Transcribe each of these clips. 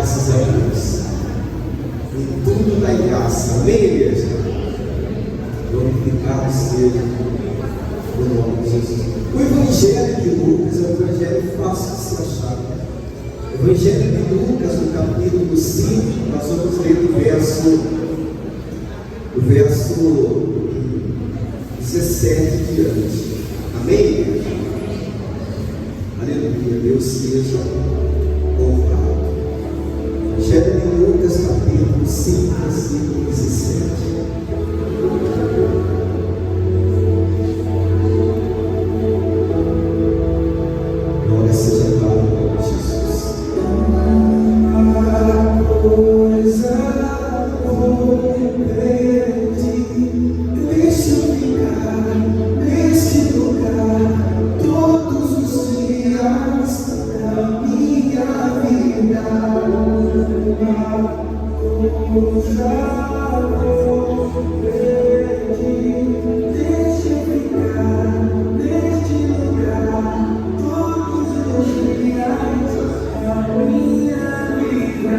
graças a Deus. Em tudo dai graça. Amém, igreja? Glorificado seja o nome de Jesus. O Evangelho de Lucas é um evangelho fácil de se achar. O Evangelho de Lucas, no capítulo 5, nós vamos ler o verso 17 diante. Amém, igreja? Aleluia, Deus seja louvado. Evangelho de Lucas, capítulo 5, versículo 17. Glória seja dada ao nome de Jesus. A coisa deixa eu ficar neste lugar todos os dias da minha vida. Deixa eu ficar neste lugar todos os dias da minha vida.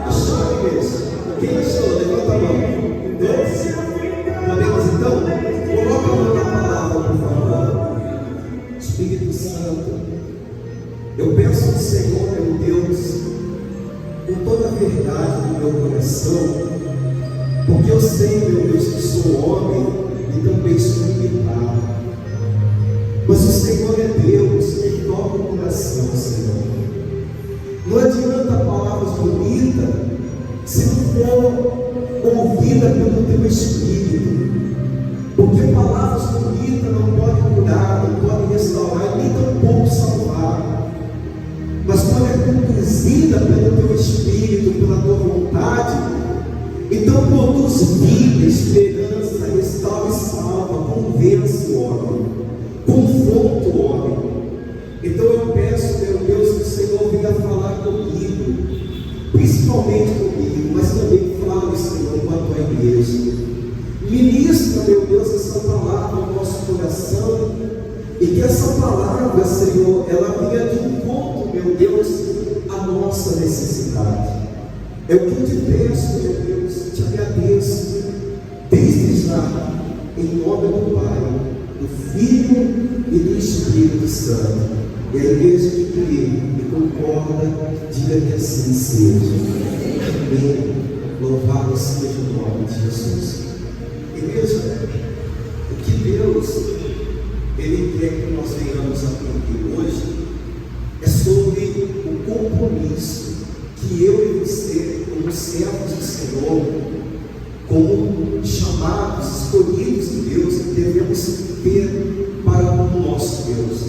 Achou, igreja? Quem achou? Levanta a mão. Dois. Podemos então? Coloca a mão na palavra, por favor. Espírito Santo, eu peço ao Senhor, meu Deus, com toda a verdade do meu coração, porque eu sei, meu Deus, que sou homem e também sou limitado. Mas o Senhor é Deus que toca o coração, Senhor. Não adianta palavras bonitas se não for ouvida pelo teu Espírito, porque palavras bonitas não podem curar, não podem restaurar, nem tampouco salvar. Mas quando é conduzida pelo teu Espírito, pela tua vontade, então produz vida, esperança, restaura e salva, convence o homem, confronta o homem. Então eu peço, meu Deus, que o Senhor venha falar comigo, principalmente comigo, mas também fala, Senhor, com a tua igreja. Ministra, meu Deus, essa palavra no nosso coração, e que essa palavra, Senhor, ela venha de encontro, meu Deus, à nossa necessidade. É o que eu te peço, meu Deus, te agradeço, desde já, em nome do Pai, do Filho e do Espírito Santo. E a igreja que crê e concorda, diga que assim seja. Amém. Louvado seja o nome de Jesus. Igreja, o que Deus Ele quer que nós venhamos a aprender hoje é sobre o compromisso que eu e você, como servos do Senhor, como chamados, escolhidos de Deus, devemos ter para o nosso Deus.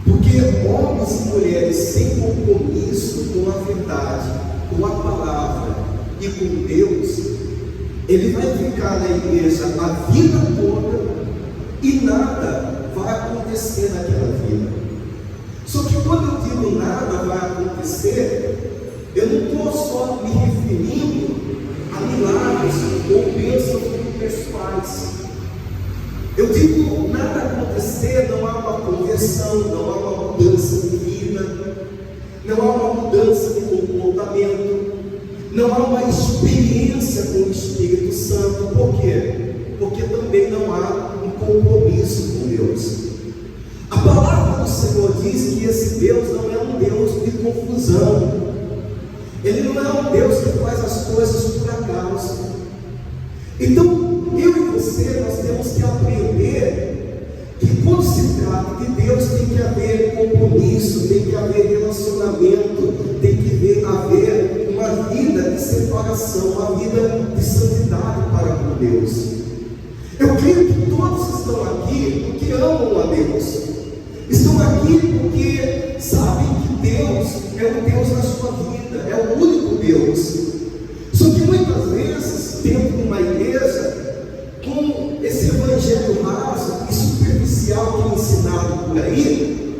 Porque homens e mulheres sem compromisso com a verdade, com a palavra e com Deus, ele vai ficar na igreja a vida toda e nada vai acontecer naquela vida. Só que quando eu digo nada vai acontecer, eu não estou só me referindo a milagres ou bênçãos pessoais. Eu digo nada acontecer, não há uma conversão, não há uma mudança de vida, não há uma mudança de comportamento, não há uma experiência com o Espírito Santo. Por quê? Porque também não há um compromisso com Deus. A palavra do Senhor diz que esse Deus não é um Deus de confusão. Ele não é um Deus que faz as coisas por acaso. Então, eu e você, nós temos que aprender que quando se trata de Deus, tem que haver compromisso, tem que haver relacionamento, tem que haver uma vida de separação, uma vida de santidade para com Deus. Eu creio que todos estão aqui porque amam a Deus. Estão aqui porque sabem que Deus é o Deus da sua vida, é o único Deus. Só que muitas vezes, dentro de uma igreja, com esse evangelho raso e superficial que é ensinado por aí,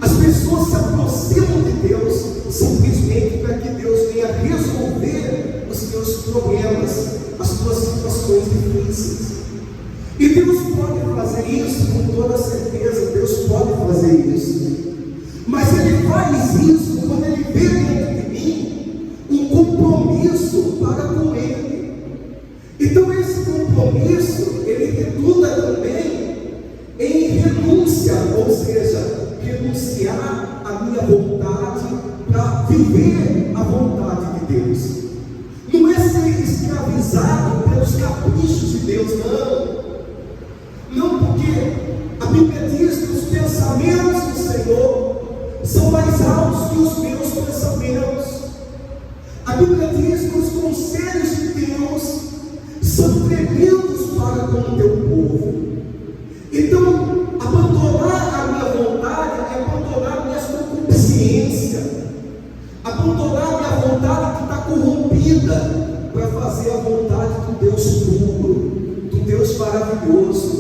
as pessoas se aproximam de Deus simplesmente para que Deus venha resolver os teus problemas, as tuas situações difíceis. E Deus pode fazer isso com toda certeza, Deus pode fazer isso. Mas escravizado pelos caprichos de Deus, não. Não, porque a Bíblia diz que os pensamentos do Senhor são mais altos que os meus pensamentos. A Bíblia diz que os conselhos de Deus são tremendos para com o teu povo. Então, abandonar a minha vontade é abandonar a minha concupiscência, abandonar a minha vontade que está corrompida, para fazer a vontade do Deus puro, do Deus maravilhoso,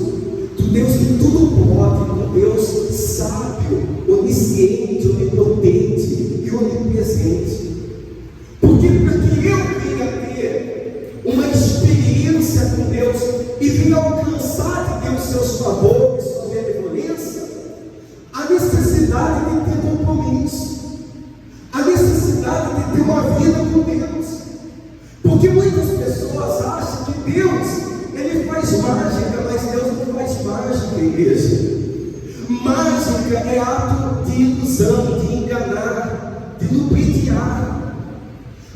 do Deus que tudo pode, do Deus sábio, onisciente, onipotente e onipresente. Porque para que eu venha ter uma experiência com Deus e venha alcançar de Deus seus favores, sua benevolência, a necessidade de ter compromisso, a necessidade de ter uma vida com Deus. Porque muitas pessoas acham que Deus, Ele faz mágica, mas Deus não faz mágica, igreja. Mágica é ato de ilusão, de enganar, de ludibriar.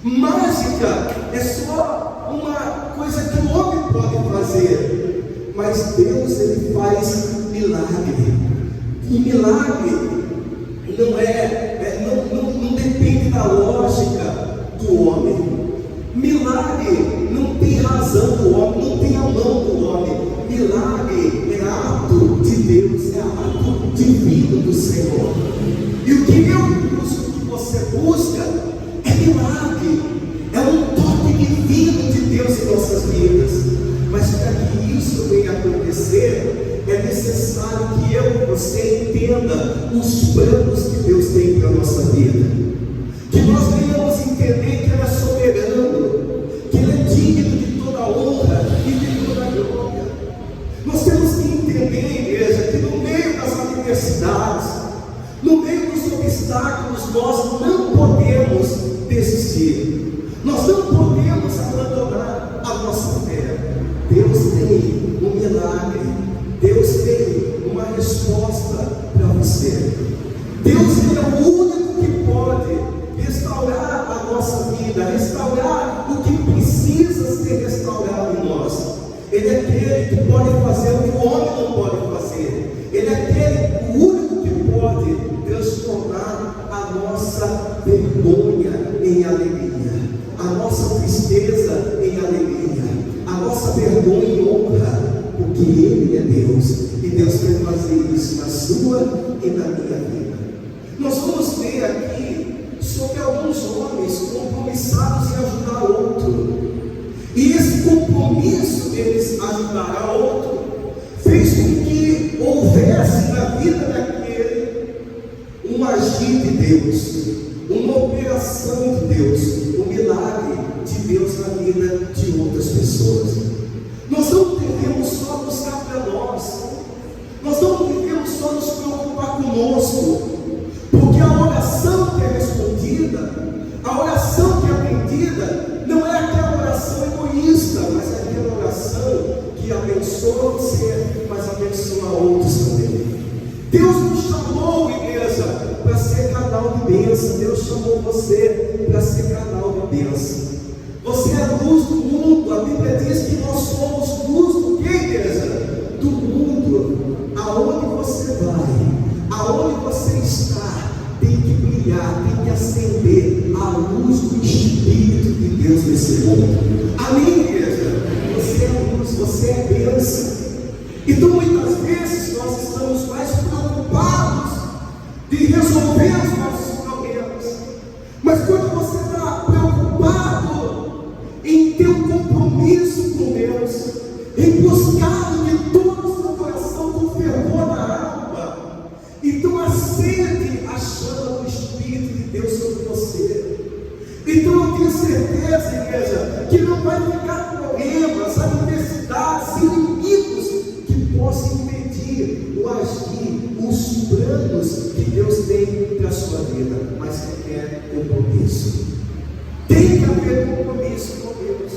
Mágica é só uma coisa que o homem pode fazer, mas Deus, Ele faz milagre. E milagre não depende da lógica do homem. Milagre não tem razão do homem, não tem a mão do homem. Milagre é ato de Deus, é ato divino do Senhor. E o que eu busco, o que você busca, é milagre, é um toque divino de Deus em nossas vidas. Mas para que isso venha a acontecer, é necessário que eu e você entenda os planos que Deus tem para a nossa vida. Que nós venhamos entender que Ele é soberano, que Ele é digno de toda honra e de toda glória. Nós temos que entender, igreja, que no meio das adversidades, no meio dos obstáculos, nós não podemos desistir. Nós não podemos abandonar a nossa fé. Deus tem um milagre. Deus tem uma resposta para você. Deus é o único que pode restaurar a nossa vida, restaurar o que precisa ser restaurado em nós. Ele é aquele que pode fazer o que o homem não pode fazer. Ele é aquele, o único que pode transformar a nossa vergonha em alegria, a nossa tristeza em alegria, a nossa vergonha em honra, porque Ele é Deus, e Deus quer fazer isso na sua e na minha vida. Nós vamos ver aqui sobre alguns homens compromissados em ajudar outro, e esse compromisso deles ajudar a outro fez com que houvesse na vida daquele um agir de Deus, uma operação de Deus, um milagre de Deus na vida de outras pessoas. Nós não devemos só buscar para nós, nós não devemos só nos preocupar conosco, porque a oração que é respondida, a oração que é atendida, não é aquela oração egoísta, mas é aquela oração que abençoa você, mas abençoa outros também. Deus nos chamou, igreja, para ser canal de bênção. Deus chamou você para ser canal de bênção. Você é a luz do mundo. A Bíblia diz que nós somos luz do que, igreja? Do mundo. Aonde você vai, aonde você está, tem que brilhar, tem que acender a luz do Espírito de Deus nesse mundo. Amém, igreja? Você é luz, você é bênção. Então muitas vezes nós estamos mais preocupados de resolver os nossos problemas, mas quando você está preocupado em ter um compromisso com Deus, em buscar de todo o seu coração com fervor na alma, então acende a chama do Espírito de Deus sobre você. Então eu tenho certeza, igreja, que não vai ficar problemas, adversidades, inimigos que possam impedir o agir, os planos que Deus tem para a sua vida, mas requer compromisso. Tem que haver compromisso com Deus.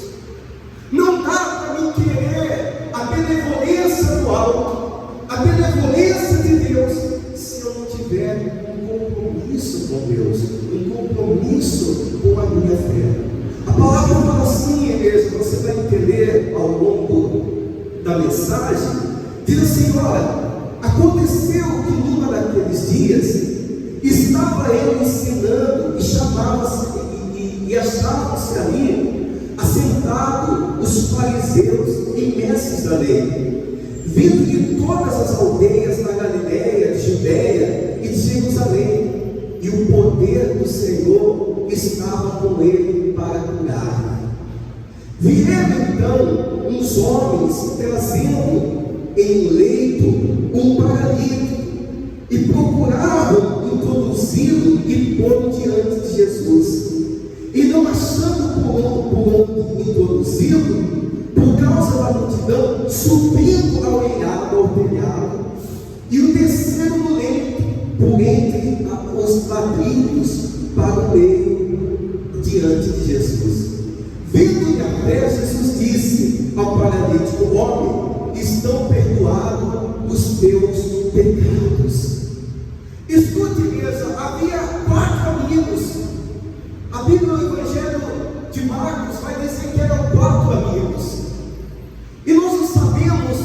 Não dá para mim querer a benevolência do alto, a benevolência de Deus, se eu não tiver um compromisso com Deus, um compromisso com a minha fé. A palavra fala assim, aqui, igreja, você vai entender ao longo da mensagem, diz assim: olha, aconteceu que numa daqueles dias estava ele ensinando e chamava-se e achavam-se ali assentados os fariseus e mestres da lei, vindo de todas as aldeias da Galiléia, de Judeia e de Jerusalém, e o poder do Senhor estava com ele para curar. Vieram então uns homens trazendo em leito um paralítico e procuravam introduzi-lo e pôr diante de Jesus. E não achando por onde introduzi-lo, por causa da multidão, subindo ao telhado, e o desceram no leito, por entre os ladrilhos, para o meio, diante de Jesus. Vendo-lhe a pé, Jesus disse ao paralítico: homem, estão perdoados os teus pecados. Escute, igreja, havia 4 amigos. A Bíblia, no Evangelho de Marcos, vai dizer que eram 4 amigos. E nós não sabemos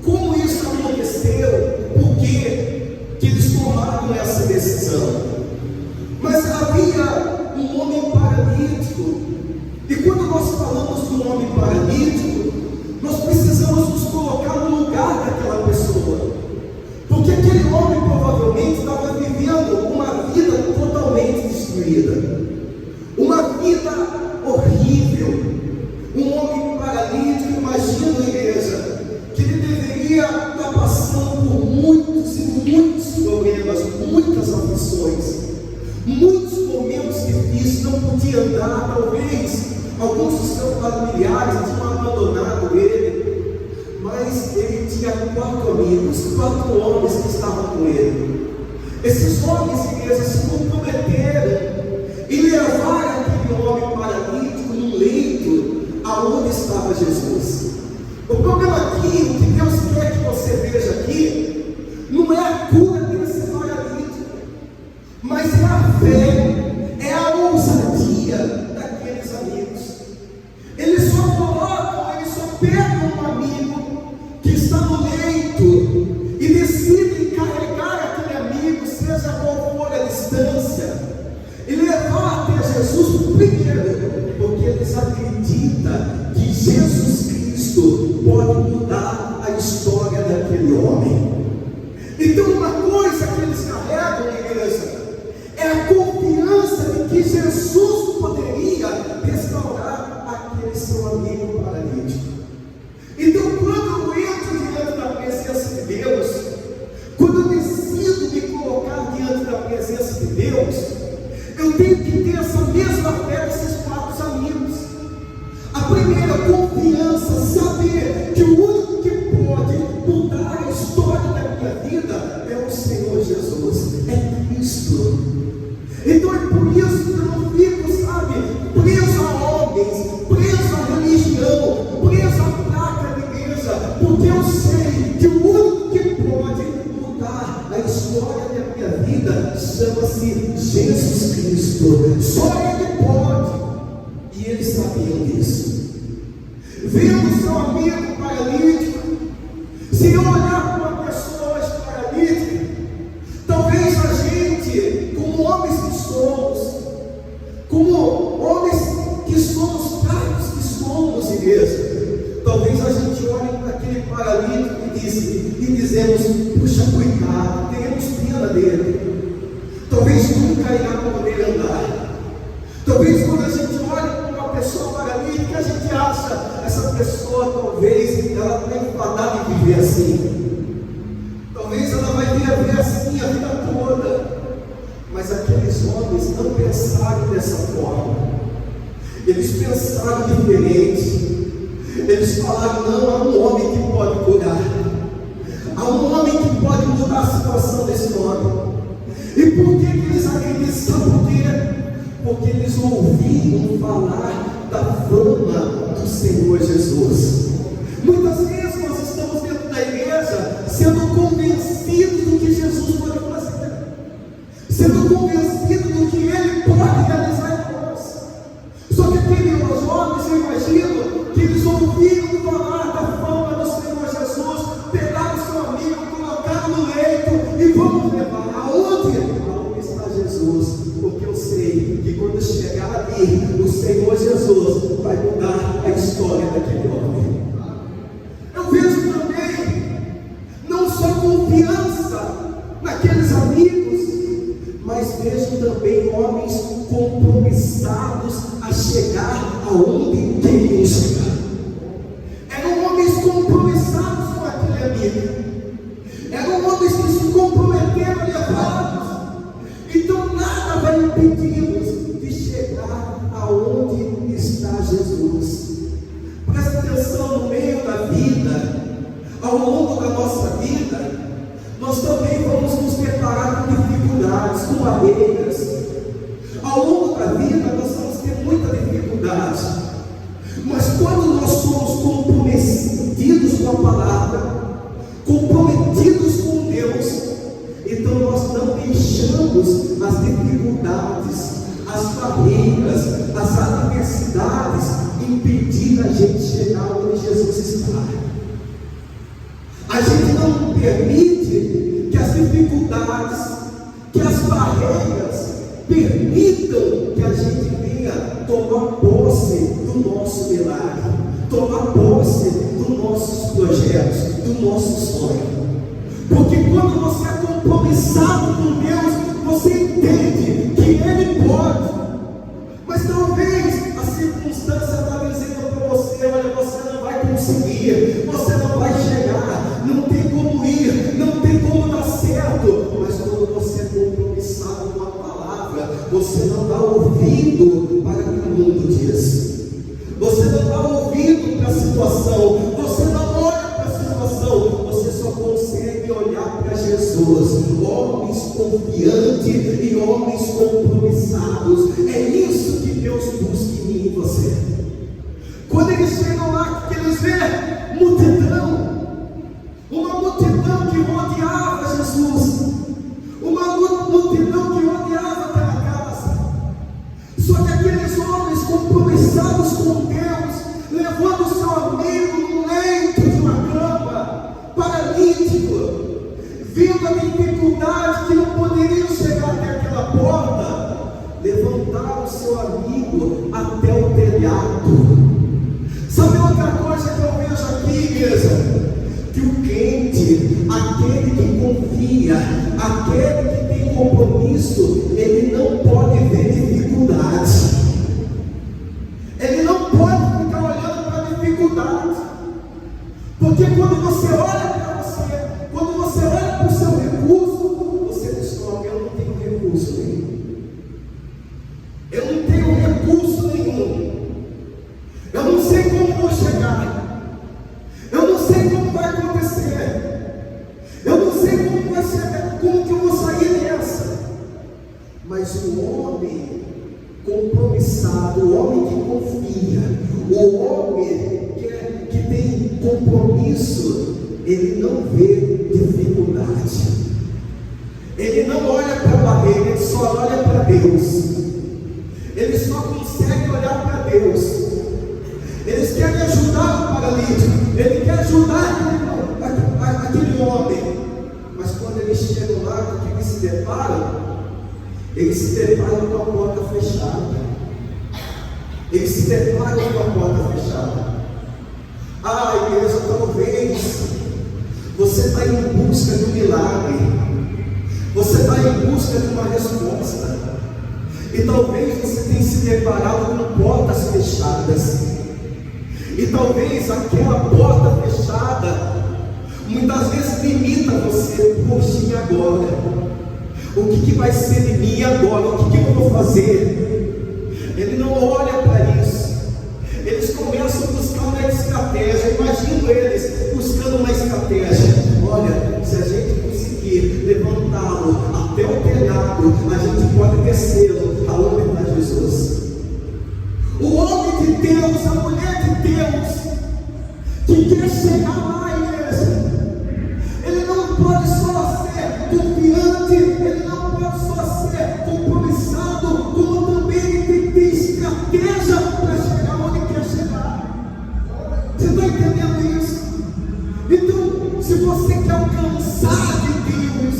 como isso aconteceu, por que eles tomaram essa decisão. Mas havia um homem paralítico. E quando nós falamos do homem paralítico, nós precisamos nos colocar no lugar daquela pessoa. Porque aquele homem provavelmente estava vivendo uma vida totalmente destruída, uma vida horrível. Um homem paralítico, imagina, igreja, que ele deveria estar passando por muitos e muitos problemas, muitas aflições, muitos momentos difíceis, não podia andar. Talvez alguns dos seus familiares tinham abandonado ele, mas ele tinha 4 amigos, 4 homens que estavam com ele. Esses homens, igreja, se comprometeram e levaram aquele homem paralítico num leito aonde estava Jesus. O problema aqui, o que Deus quer que você veja aqui, não é a cura desse paralítico, mas é a fé, é a ousadia daqueles amigos. Eles só pegam um amigo que está no leito e decidem carregar aquele amigo, seja qual for a distância, e levar até Jesus primeiro, porque eles acreditam que Jesus Cristo pode mudar a história daquele homem. Então, uma coisa que eles carregam, igreja, é a confiança de que Jesus poderia restaurar aquele seu amigo paralítico. Então, quando eu entro diante da presença de Deus, quando eu decido me colocar diante da presença de Deus, eu tenho que ter essa mesma fé desses 4 amigos. A primeira, confiança, saber que o único que pode mudar a história da minha vida é o Senhor Jesus, é Cristo. Então é por isso que eu não fico, sabe, preso a homens, preso a religião, preso a placa de igreja, porque eu sei que o único que pode mudar a história da minha vida chama-se Jesus Cristo. Só Ele pode. E eles sabiam disso. Vendo seu amigo paralítico, se eu olhar para uma pessoa hoje paralítica, talvez a gente, como homens que somos, fracos que somos, igreja, talvez a gente olhe para aquele paralítico e dizemos: puxa, coitado, teremos pena dele, talvez nunca irá poder andar. Talvez quando a gente olha para uma pessoa paralítica, a gente acha, essa pessoa talvez ela está enfadada em viver assim, talvez ela vai viver assim a vida toda. Mas aqueles homens não pensaram dessa forma, eles pensaram diferente. Eles falaram: não, há um homem que pode curar, há um homem que pode mudar a situação desse homem. E por que eles acreditam? Sabe por quê? Porque eles ouviram falar da fama do Senhor Jesus. Muitas vezes nós estamos dentro da igreja sendo convencidos do que Jesus pode fazer, sendo convencidos do que Ele pode realizar em nós. Só que aqueles homens, eu imagino, mas vejo também homens compromissados a chegar aonde queriam chegar. Eram homens compromissados com aquele amigo. Eram homens que se comprometeram a levá-los. Então nada vai impedi-los de chegar aonde está Jesus. Presta atenção, no meio da vida, ao longo da nossa vida, nós também vamos nos deparar com dificuldades, com barreiras. Ao longo da vida nós vamos ter muita dificuldade. Mas quando nós somos comprometidos com a palavra, comprometidos com Deus, então nós não deixamos as dificuldades, as barreiras, as adversidades impedir a gente chegar onde Jesus está. A gente não permite que as dificuldades, que as barreiras permitam que a gente venha tomar posse do nosso milagre, tomar posse dos nossos projetos, do nosso sonho. Porque quando você é compromissado com Deus, você entende que Ele pode. Mas talvez a circunstância está dizendo para você: olha, você não vai conseguir, você não vai chegar, não tem como ir, não tem como dar certo. Mas quando você é compromissado com a palavra, você não dá ouvido para o que o mundo diz. Você não dá ouvido para a situação, você não olha para a situação, você só consegue olhar para Jesus. Homens confiantes e homens compromissados. É isso que Deus busca em mim e você. Quando eles chegam lá, que eles vêem multidão, uma multidão que rodeava Jesus, uma multidão que rodeava aquela casa. Só que aqueles homens compromissados com Deus, levando o seu amigo no leito de uma cama, paralítico, vendo a dificuldade que não poderiam chegar até aquela porta, levantaram o seu amigo até o telhado. Sabe outra coisa que eu vejo aqui, igreja? Que o crente, aquele que confia, aquele que tem compromisso, ele não pode ver dificuldade. Ele não pode ficar olhando para a dificuldade. Porque quando você olha para você, quando você olha para o seu recurso, você descobre: eu não tenho recurso nenhum. Eu não tenho recurso nenhum. Eu não sei como vou chegar. Eu não sei como vai acontecer. Eu não sei como vai ser, como que eu vou sair dessa. Mas o homem compromissado, o homem que confia, o homem que tem compromisso, ele não vê dificuldade. Ele não olha para a barreira, ele só olha para Deus. Ele só consegue olhar para Deus. Eles querem ajudar o paralítico, ele quer ajudar aquele homem. Mas quando eles chegam lá, o que eles se deparam? Eles se deparam com a porta fechada. Eles se deparam com a porta fechada. Ah, igreja, talvez você está em busca de um milagre, você está em busca de uma resposta, e talvez você tenha se deparado com portas fechadas. E talvez aquela porta fechada muitas vezes limita você. Poxa, e agora? O que vai ser de mim agora? O que eu vou fazer? Ele não olha para isso. Eles começam a buscar uma estratégia. Imagino eles buscando uma estratégia. Olha, se a gente conseguir levantá-lo até o telhado, a gente pode descê-lo aonde está Jesus. O homem de Deus, a mulher de Deus, que quer chegar lá, igreja, ele não pode só ser confiante, ele não pode só ser compromissado, como também ele tem que ter estratégia para chegar onde quer chegar. Você está entendendo isso? Então, se você quer alcançar de Deus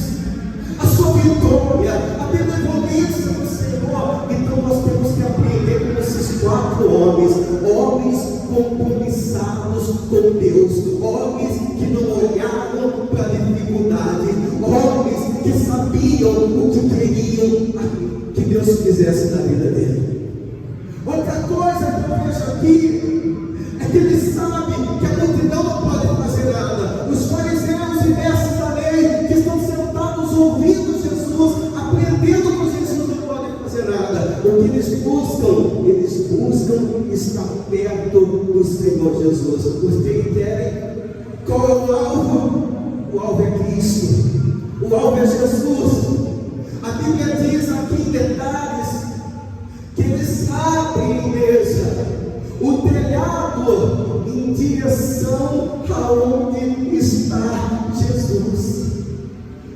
a sua vitória, a benevolência do Senhor, então nós temos que aprender com esses 4 homens, homens compromissados com Deus, homens Deus fizesse na vida dele. Outra coisa que eu vejo aqui é que ele sabe que a multidão não pode fazer nada. Os fariseus e mestres da lei que estão sentados ouvindo Jesus, aprendendo com Jesus, não podem fazer nada. O que eles buscam estar perto do Senhor Jesus. Porque querem. Qual é o alvo? O alvo é Cristo. O alvo é Jesus. A Bíblia diz aqui em detalhes que eles abrem, igreja, o telhado em direção aonde está Jesus.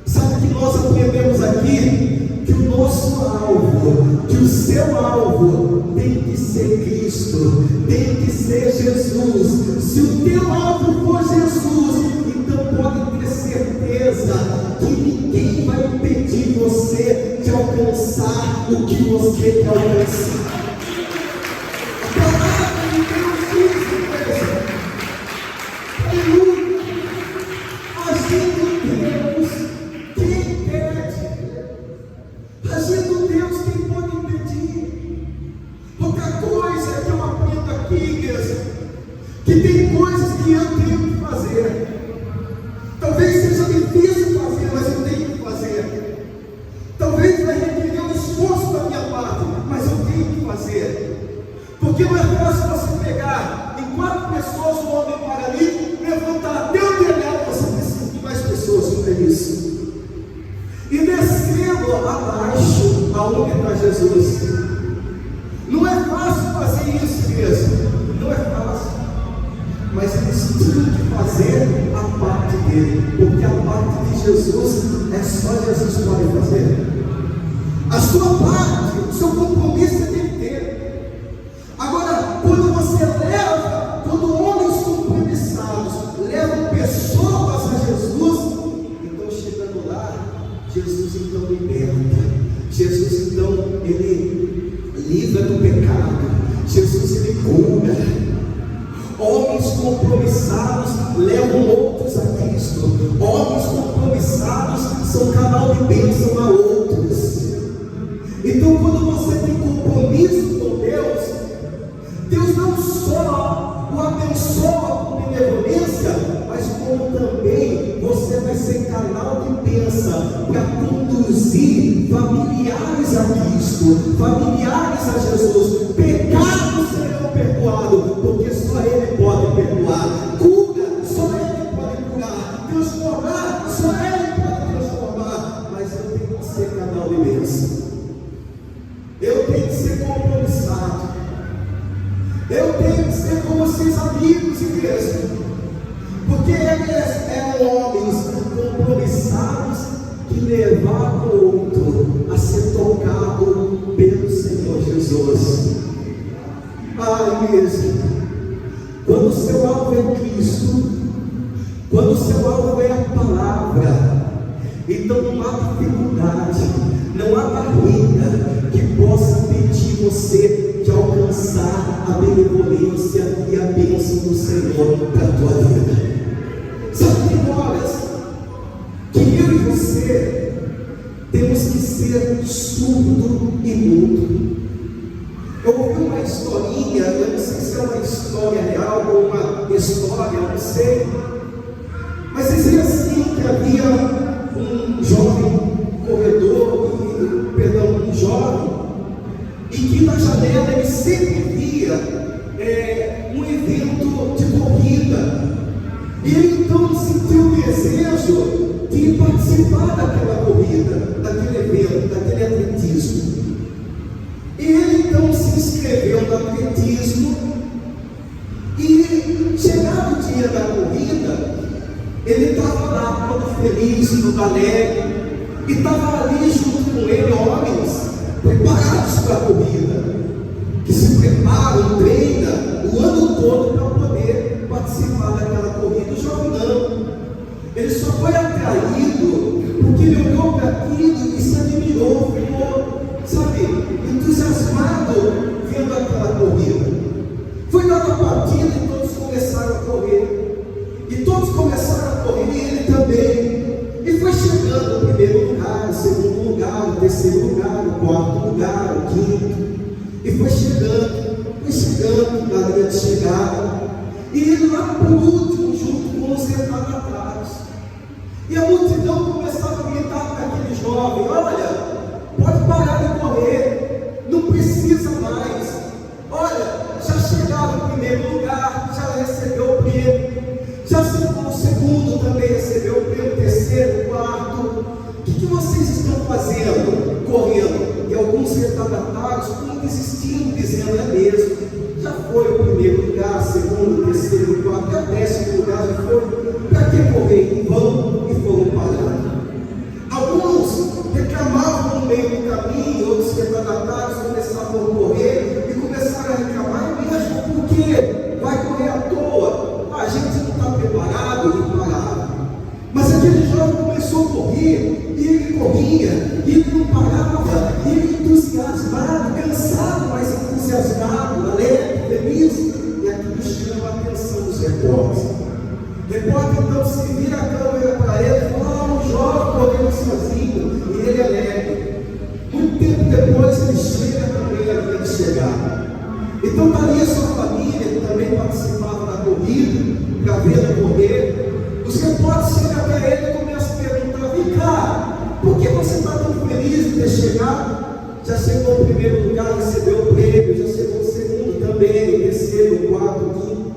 Sabe o que nós aprendemos aqui? Que o nosso alvo, que o seu alvo tem que ser Cristo, tem que ser Jesus. Se o teu alvo for Jesus, então pode ter certeza que ninguém vai impedir você de alcançar o que você quer alcançar. A palavra de Deus diz, igreja, aleluia, agindo Deus, quem impede? Agindo Deus, quem pode impedir? Outra coisa que eu aprendo aqui, igreja, que tem coisas que eu tenho que fazer. Talvez seja difícil fazer, mas eu tenho que fazer. Talvez vai requerer um esforço da minha parte, mas eu tenho que fazer. Porque não é fácil você pegar em 4 pessoas um homem paralítico, levantar até o telhado, você precisa de mais pessoas para isso. E descendo abaixo, aonde está Jesus. Não é fácil fazer isso mesmo. Não é fácil. Mas eles tinham que fazer a parte dele, porque a parte de Jesus é só Jesus pode fazer. A sua parte, o seu compromisso você tem que ter. Agora, quando você leva, quando homens compromissados levam pessoas a Jesus, então chegando lá, Jesus então liberta, Jesus então ele livra do pecado, Jesus ele cura. Homens compromissados levam outros a Cristo. Homens compromissados são canal de bênção a outros. Então, quando você tem compromisso com Deus, Deus não só o abençoa com benevolência, mas como também você vai ser canal de bênção para conduzir familiares a Cristo, familiares a Jesus. Pecados serão perdoados, porque só Ele pode perdoar. Cura, só Ele pode curar. Transformar, só Ele pode transformar. Mas eu tenho que ser canal de bênção. Eu tenho que ser compromissado. Eu tenho que ser como seus amigos, igreja. Porque eles eram homens compromissados que levavam o outro a ser tocado pelo Senhor Jesus. Igreja, quando o seu alvo é Cristo, quando o seu alvo é a palavra, então não há dificuldade, não há barreira que possa impedir você de alcançar a benevolência e a bênção do Senhor para a tua vida. Sabe, tem horas que eu e você temos que ser surdo e mudo. Eu ouvi uma historinha, eu não sei se é uma história real ou uma história, eu não sei, mas dizia assim que havia um jovem corredor, um jovem, e que na janela ele sempre via um evento de corrida, e ele então sentiu o desejo de participar daquela corrida, daquele evento, daquele atletismo. E ele então se inscreveu no atletismo, e chegado o dia da corrida, ele estava lá todo feliz, todo alegre, e estava ali junto com ele homens preparados para a corrida, que se preparam, treinam o ano todo para poder participar daquela corrida. O jovem não, ele só foi atraído porque ele olhou para aquilo e se admirou, ficou, entusiasmado vendo aquela corrida. Foi dada a partida e todos começaram a correr, e todos começaram a correr, e ele também, e foi chegando no primeiro lugar, no segundo lugar, no terceiro o quarto lugar, o quinto. E foi chegando na linha de chegada. E ele lá por último, junto com os retardatários. E a multidão começava a gritar para aquele jovem: olha, pode parar de correr, não precisa mais. Olha, já chegaram no primeiro lugar, já recebeu o prêmio, já chegou o segundo, também recebeu o prêmio, o terceiro, o quarto. O que vocês estão fazendo? Correndo. E alguns retardatários foram desistindo, dizendo: é mesmo, já foi o primeiro lugar, segundo, terceiro, quarto, até o 10º lugar já foi. Para que correr? E vão, e foram parar. Alguns reclamavam no meio do caminho, outros retardatários começavam a correr e começaram a reclamar mesmo, porque vai correr à toa, a gente não está preparado e parado. Mas aquele jovem começou a correr, e ele corria, e ele não parava, e ele entusiasmado, cansado, mas entusiasmado, alegre, feliz. E aquilo chama a atenção dos repórteres. O repórter então se vira a câmera para ele e fala: um jovem correndo sozinho, e ele alegre. Muito tempo depois ele chega também a vez de chegar. Então está ali a sua família, que também participava da corrida, para ver correr. Os repórteres chegam até ele e começam a perguntar: vem cá, por que você está tão feliz de ter chegado? Já chegou o primeiro lugar, recebeu o prêmio, já chegou o segundo também, o terceiro, o quarto, o quinto.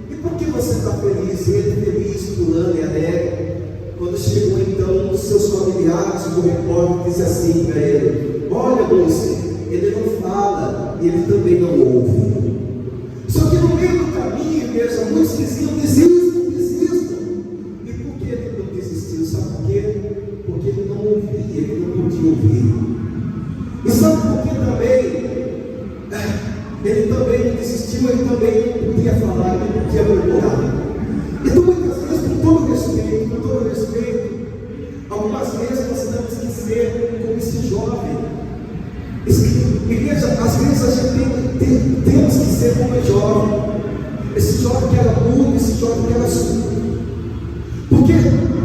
E por que você está feliz? Ele feliz, pulando e alegre. Quando chegou então os seus familiares, o repórter disse assim para ele: olha, moço, ele não fala, ele também não ouve. Só que no meio do caminho, igreja, muitos diziam: desistam. E por que ele não desistiu? Sabe por quê? Porque ele não ouvia, ele não podia ouvir. E sabe por que também? Ele também não desistiu, ele também não podia falar, ele não podia murmurar. Então muitas vezes, com todo respeito, algumas vezes nós temos que ser como esse jovem. Igreja, às vezes a gente temos que ser como esse jovem. Esse jovem que era mudo, esse jovem que era surdo. Porque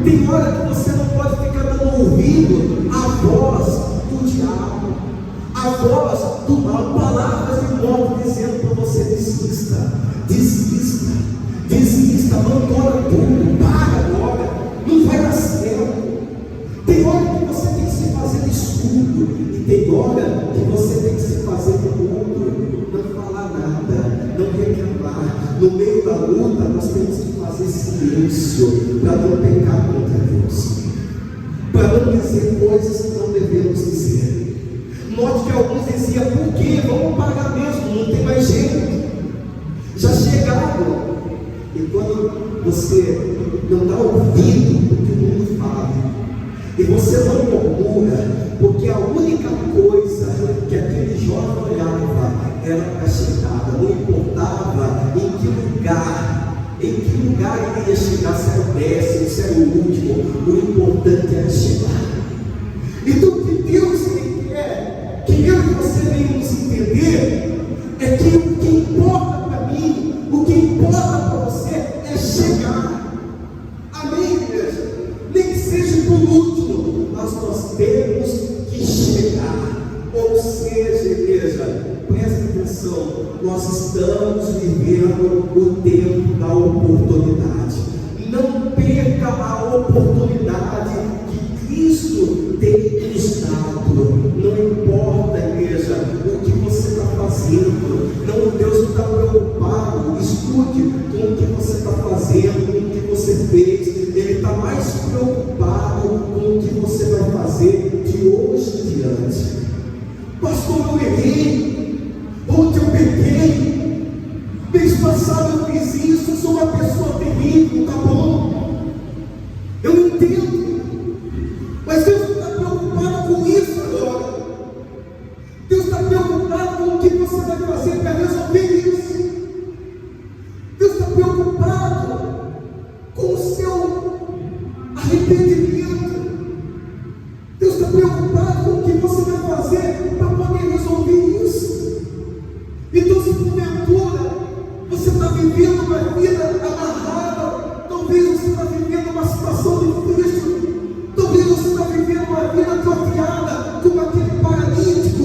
tem hora que você não pode ficar dando ouvido à voz do diabo, à voz do mal, palavras de morte dizendo para você: desista, abandona tudo, para agora, não vai dar certo. Tem hora que você tem que se fazer de escudo, e tem hora que você tem que se fazer de mudo, não falar nada, não reclamar. No meio da luta nós temos que fazer silêncio, para não pecar contra Deus, para não dizer coisas que não devemos dizer. Note que alguns diziam: por quê? Vamos pagar mesmo, não tem mais jeito, já chegaram. E quando você não dá ouvido o que o mundo fala, e você não murmura, porque a única coisa que aquele jovem olhava era para a chegada, não importava em que lugar ele ia chegar, se era o 10º, se era o último, o importante era chegar. Então o que Deus quer que eu e você venhamos entender é que o que importa para mim, o que importa para você é chegar. Amém, igreja? Nem que seja por último, mas nós temos que chegar. Ou seja, igreja, presta atenção, nós estamos vivendo o tempo da oportunidade. Não perca a oportunidade que Cristo tem nos dado. Não importa, igreja, o que você está fazendo. Não, Deus não está preocupado, escute, com o que você está fazendo, com o que você fez. Ele está mais preocupado com o que você vai fazer de hoje em diante. Pastor, eu errei, ontem eu peguei, mês passado eu fiz isso, eu sou uma pessoa terrível, tá bom? Eu entendo, mas Deus não está preocupado com isso agora. Deus está preocupado com o que você vai fazer para resolver isso. Deus está preocupado com o seu arrependimento. Deus está preocupado com o que você vai fazer para poder resolver isso. Então, se porventura você está vivendo uma vida amarrada, talvez você está vivendo uma situação difícil, talvez você está vivendo uma vida atrofiada, como aquele paralítico,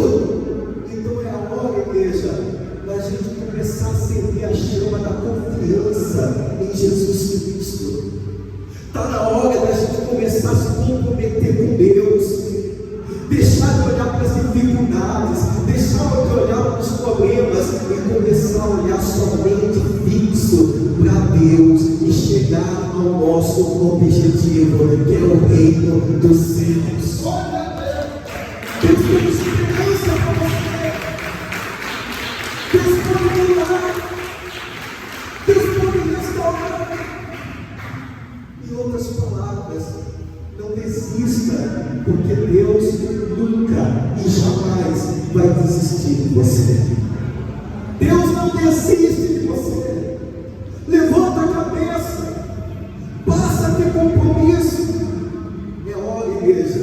dificuldades, deixava de olhar para os problemas e começar a olhar somente fixo para Deus e chegar ao nosso objetivo, que é o reino dos céus. Deus tem esperança para você. Deus pode mudar. Deus pode restaurar. Em outras palavras, não desista, porque Deus nunca e jamais vai desistir de você. Deus não desiste de você. Levanta a cabeça, passa a ter compromisso. É hora, igreja,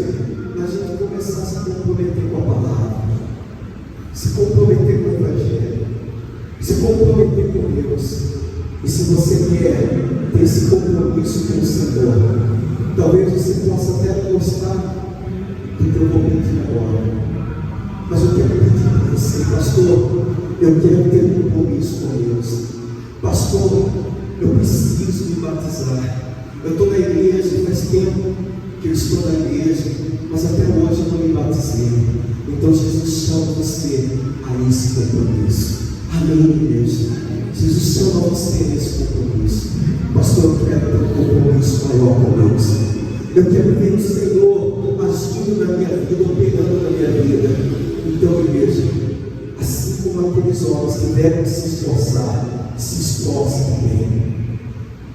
da gente começar a se comprometer com a palavra, se comprometer com o Evangelho, se comprometer com Deus. E se você quer ter esse compromisso com o Senhor, talvez você possa até não gostar do que eu vou pedir agora, mas eu quero pedir para você, pastor, eu quero ter um compromisso com Deus. Pastor, eu preciso me batizar. Eu estou na igreja, faz tempo que eu estou na igreja, mas até hoje eu não me batizei. Então Jesus chama você a esse compromisso. Amém, igreja? Jesus chama você a esse compromisso. Pastor, eu quero ter um compromisso maior com Deus. Eu quero ver o Senhor agindo na minha vida, operando na minha vida. Então, igreja, assim como aqueles homens que devem se esforçar, se esforce também.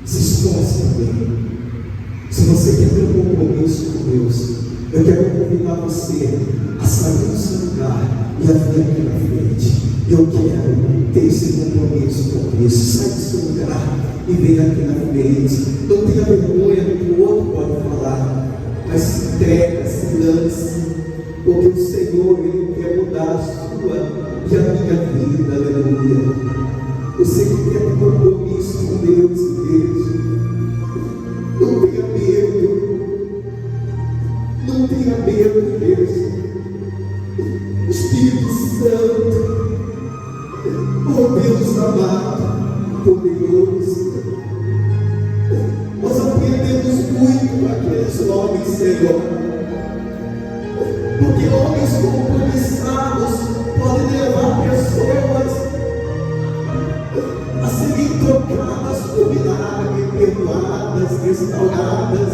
Se esforce também. Se você quer ter um compromisso com Deus, eu quero convidar você a sair do seu lugar e a vir aqui na frente. Eu quero ter esse compromisso com Cristo. Sai do seu lugar e vem aqui na frente. Não tenha vergonha do que o outro pode falar, mas se entrega, se lance, porque o Senhor, Ele quer mudar a sua e a minha vida. Aleluia. Você que quer ter compromisso com Deus, igreja, não tenha medo. Não tenha medo, igreja. Espírito Santo, oh Deus amado, poderoso, nós aprendemos muito com aqueles homens, Senhor, porque homens compromissados podem levar pessoas a serem tocadas por milagre, perdoadas, restauradas.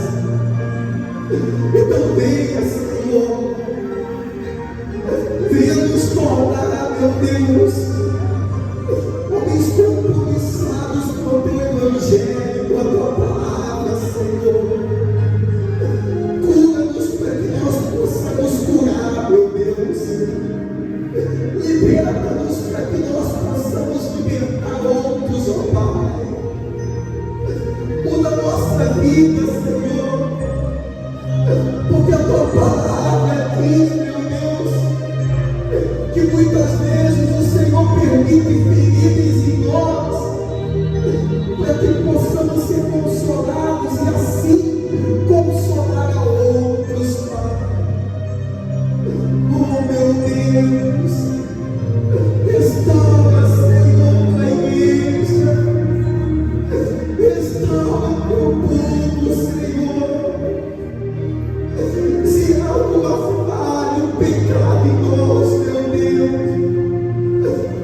Então venha, Senhor, venha nos tornar, meu Deus, homens compromissados com o teu Evangelho, com a tua palavra, Senhor. Cura-nos para que nós possamos curar, meu Deus. Liberta-nos para que nós possamos libertar outros, ó Pai. Muda a nossa vida, Senhor, porque a tua palavra diz, meu Deus, que muitas vezes o Senhor permite feridas em nós, para que possamos ser consolados e assim consolar a outros, Pai. Oh, meu Deus, restaura, Senhor, a igreja, restaura o teu povo, Senhor. Se há alguma falha, um pecado em nós, meu Deus,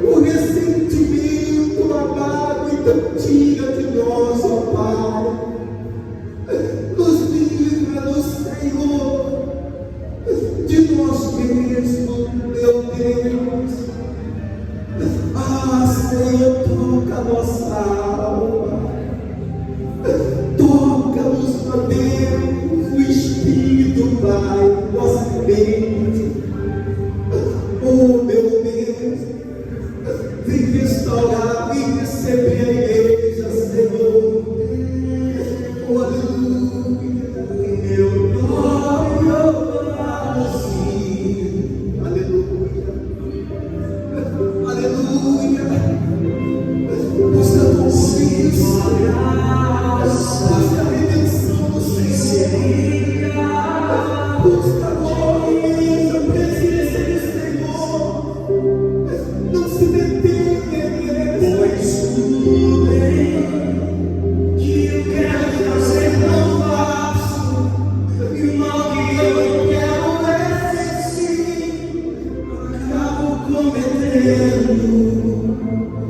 o ressentimento, amado, então tira de nós, ó Pai. Nos livra-nos, Senhor, de nós mesmos, meu Deus. Ah, Senhor, toca a nossa alma. Toca-nos, ó Deus, o Espírito, Pai, nossa mente. Oh, meu Deus, vem restaurar, vem receber a igreja, Senhor. Oh, aleluia, meu nome, oh, sim, aleluia.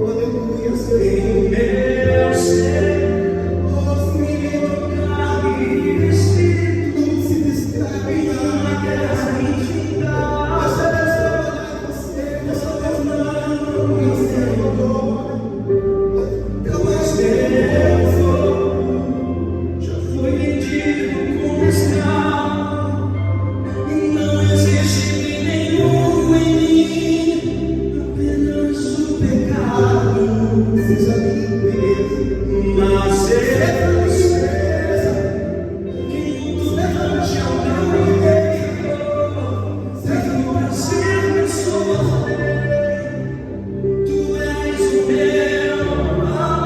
aleluia, Senhor. Meu ser, posso me tocar e Espírito, não se distrai na guerra infinita. Essa tornando, Senhor. Teu mais tempo já foi vendido como escravo, e não existe nenhum em mim, apenas o pecado. Seja limpo, beleza. Mas eu sei que tudo levante ao teu inimigo, sem prazer na sua lei. Tu és o meu amor,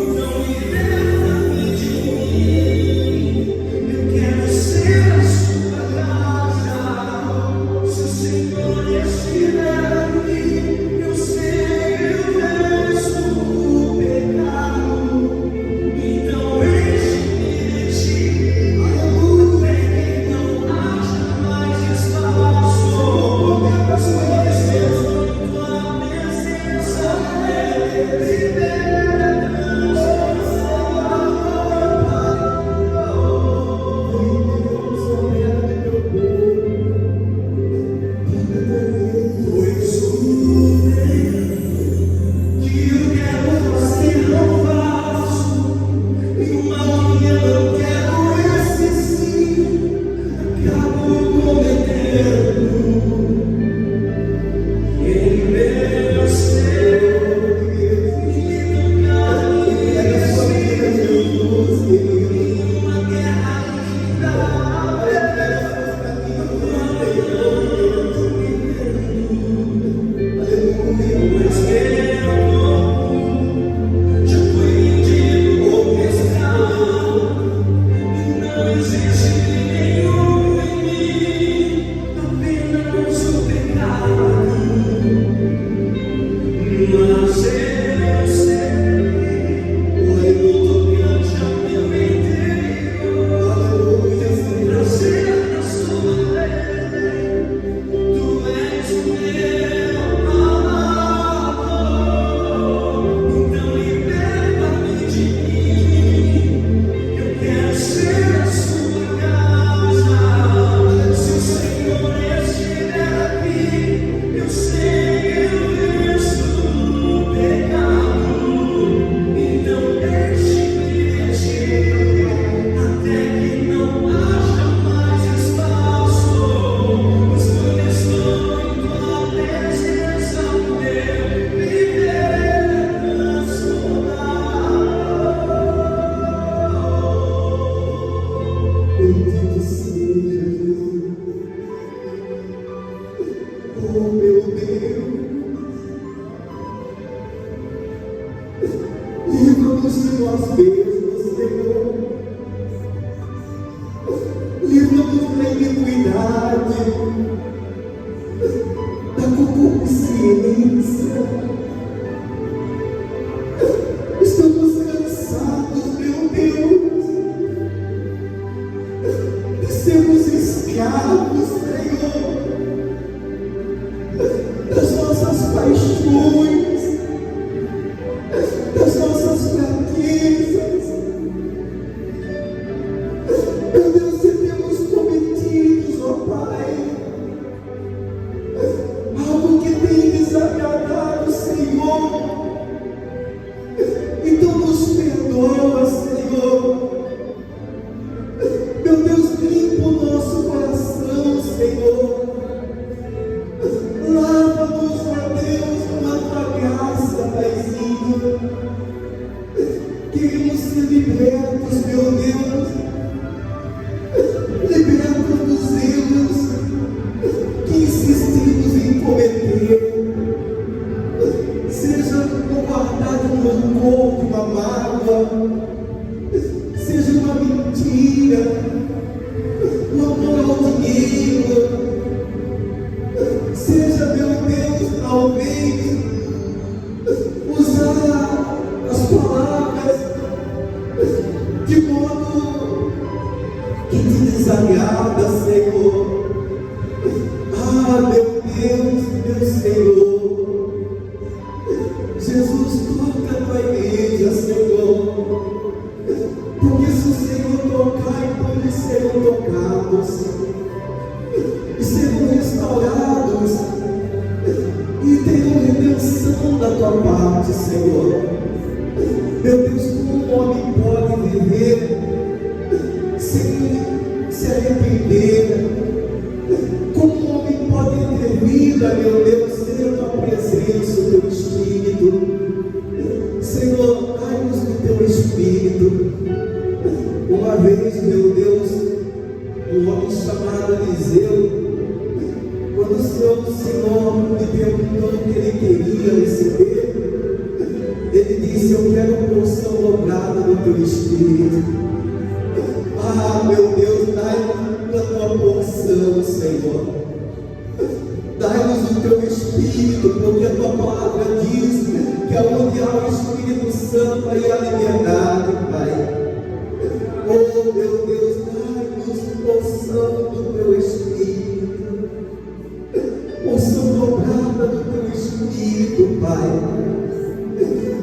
então liberta-me de mim. Eu quero ser a sua casa. Se o Senhor estiver aqui, eu sei o resto do pecado. Então enche-me de ti, até que não haja mais espaço. Oh meu Deus, livra-nos de nós mesmos, Senhor. Livra-nos da iniquidade, da concupiscência. Estamos cansados, meu Deus, de sermos escravos, Senhor, das nossas paixões, das nossas fraquezas. Meu Deus, se temos cometido, ó Pai, algo que tem desagradado, Senhor, então nos perdoa, Senhor. Meu Deus, limpa o nosso coração, Senhor. Lava-nos, ó Deus, com a tua graça, Paizinho. Queremos ser libertos, meu Deus. Liberta dos erros que insistimos em cometer. Seja guardado um rancor, uma mágoa, seja uma mentira, um amor ao dinheiro. Seja, meu Deus, talvez usar as palavras de modo que te desagrada, Senhor. Ah, meu Deus, meu Senhor. Jesus, toca a tua igreja, Senhor. Porque se o Senhor tocar, então eles serão tocados e serão restaurados e terão redenção da tua parte, Senhor. Meu Deus, como um homem pode viver sem se arrepender? Como um homem pode ter vida, meu Deus, sem a tua presença, o teu Espírito? Senhor, dai-nos do teu Espírito. Uma vez, meu Deus, um homem chamado Eliseu, quando o Senhor me perguntou o que ele queria receber, ele disse: eu quero porção dobrada do teu Espírito. Ah, meu Deus, dai-nos a tua porção, Senhor. Dai-nos o teu Espírito, porque a tua palavra diz que aonde há o Espírito Santo aí há liberdade, Pai. Oh, meu Deus, dai-nos porção do teu Espírito, porção dobrada do teu Espírito, Pai.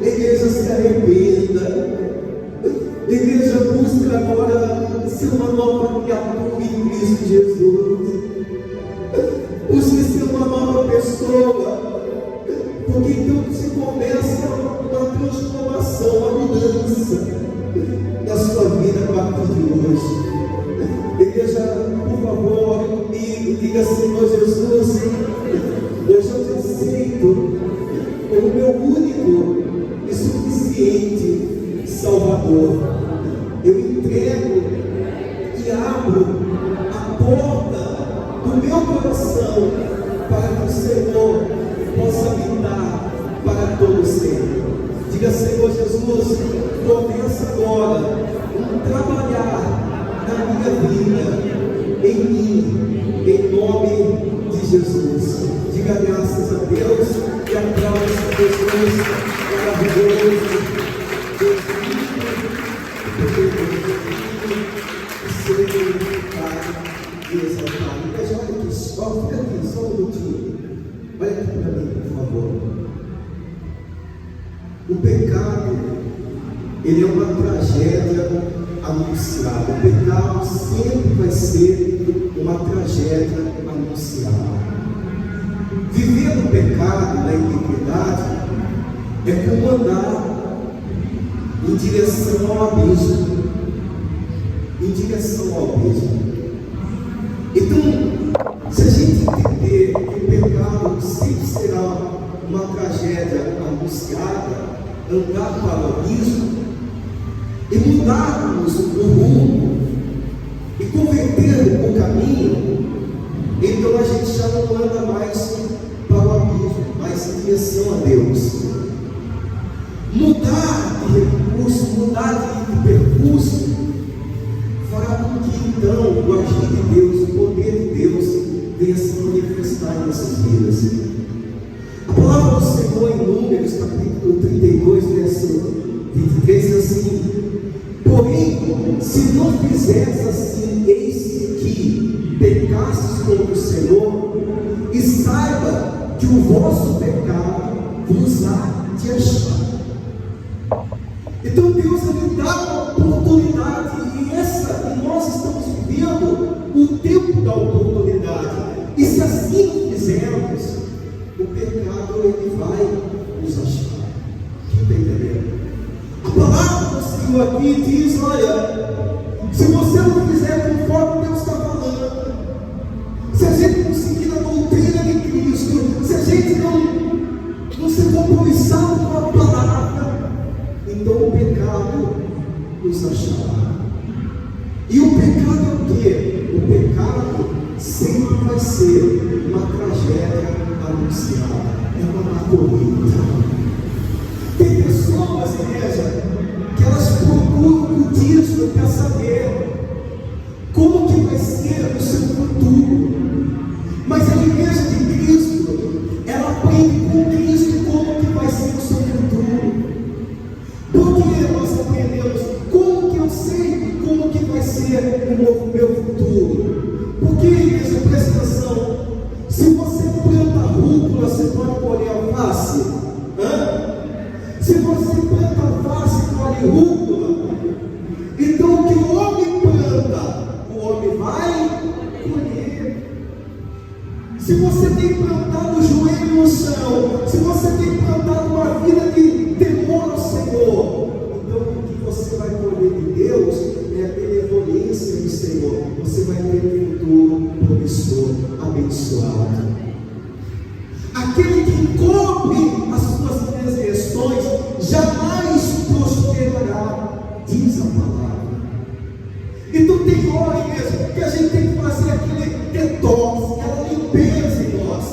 Igreja, se arrependa. Igreja, busca agora ser uma nova criatura em Cristo Jesus. Busque ser uma nova pessoa, porque então se começa uma transformação, uma mudança da sua vida a partir de hoje. Igreja, por favor, ore comigo, diga: Senhor Jesus, hoje eu te aceito como meu único e suficiente Salvador. Eu entrego e abro a porta do meu coração para que o Senhor possa habitar para todo sempre. Diga: Senhor Jesus, começa agora a trabalhar na minha vida, em mim, em nome de Jesus. Diga graças a Deus e aplauda essa Jesus maravilhoso, Deus ser glorificado e exaltado. Mas olha aqui, fica aqui, só um minutinho. Olha aqui para mim, por favor. O pecado, ele é uma tragédia anunciada. O pecado sempre vai ser uma tragédia anunciada. Viver no pecado, na iniquidade, é como andar em direção ao abismo. Em direção ao abismo. Então, se a gente entender que o pecado sempre será uma tragédia anunciada, andar para o abismo, e mudarmos o rumo, e converter o caminho, então a gente já não anda mais para o abismo, mas em direção a Deus. Mudar de recurso, mudar de percurso, fará com que então o agir de Deus, o poder de Deus, venha se manifestar em nossas vidas. A palavra do Senhor em Números, capítulo 32, verso 23, diz assim: porém, se não fizeres assim, eis que pecastes contra o Senhor, e saiba que o vosso pecado vos há de achar. Então Deus ele dá uma oportunidade, e nós estamos vivendo o tempo da oportunidade. E se assim fizermos, o pecado ele vai nos achar. Quem está entendendo? A palavra do Senhor aqui diz: olha, se você não fizer conforme Deus está falando, se a gente não seguir a doutrina de Cristo, se a gente não se compromisar com a palavra, então o pecado nos achará. E o pecado é o quê? O pecado sempre vai ser uma tragédia anunciada, é uma corrida. Tem pessoas, igreja, que elas procuram o budismo para saber como que vai ser o seu futuro. Mas a igreja de Cristo, ela aprende com Cristo como que vai ser o seu futuro. Porque nós aprendemos como que eu sei como que vai ser o meu futuro. Porque, igreja, presta atenção, se você você pode colher alface? Se você planta alface, colhe rúcula. Então o que o homem planta, o homem vai colher. Se você tem plantado o joelho no chão, se você tem plantado uma vida de temor ao Senhor, então o que você vai colher de Deus é a benevolência do Senhor. Você vai ter um futuro promissor, abençoado. Aquele que cobre as suas transgressões jamais prosperará, diz a palavra. Então tem hora mesmo que a gente tem que fazer aquele detox, aquela limpeza em nós.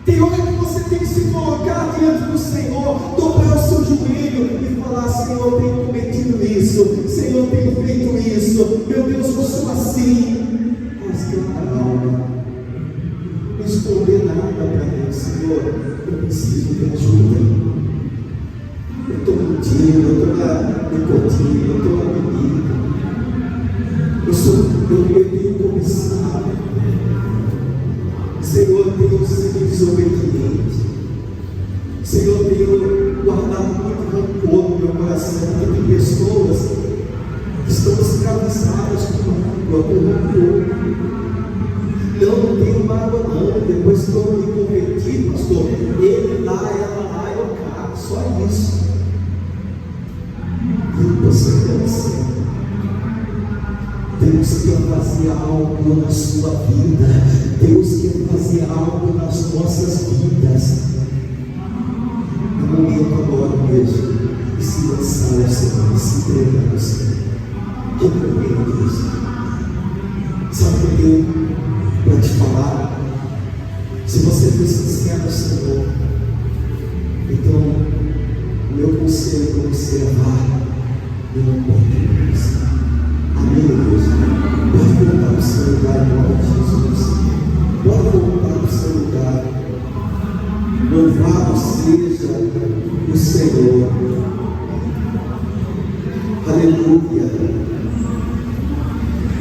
Tem hora que você tem que se colocar diante do Senhor, dobrar o seu joelho e falar: Senhor, eu tenho cometido isso, Senhor, eu tenho feito isso, meu Deus, eu sou assim. Mas que calma, não esconder nada para mim, Senhor, eu preciso de ajuda. Eu estou mentindo, eu estou na nicotina, eu estou na bebida. Eu tenho cobiçado. Senhor, eu tenho sido desobediente. Senhor, eu tenho guardado muito rancor no meu coração, porque tem pessoas que estão escravizadas com rancor. Não tenho mágoa não, depois que eu me converti, pastor, ele lá, ela lá, eu cá, só isso. E você deve ser. Deus quer fazer algo na sua vida. Deus quer fazer algo nas nossas vidas. É o momento agora mesmo de se lançar ao Senhor, de se entregar ao Senhor. Que momento isso? Sabe o que eu tenho para te falar? Se você for sincero ao Senhor, então o meu conselho para você é vá e não pode mais. Amém, Deus? Pode voltar para o seu lugar em nome de Jesus. Pode voltar para o seu lugar. Louvado seja o Senhor. Aleluia.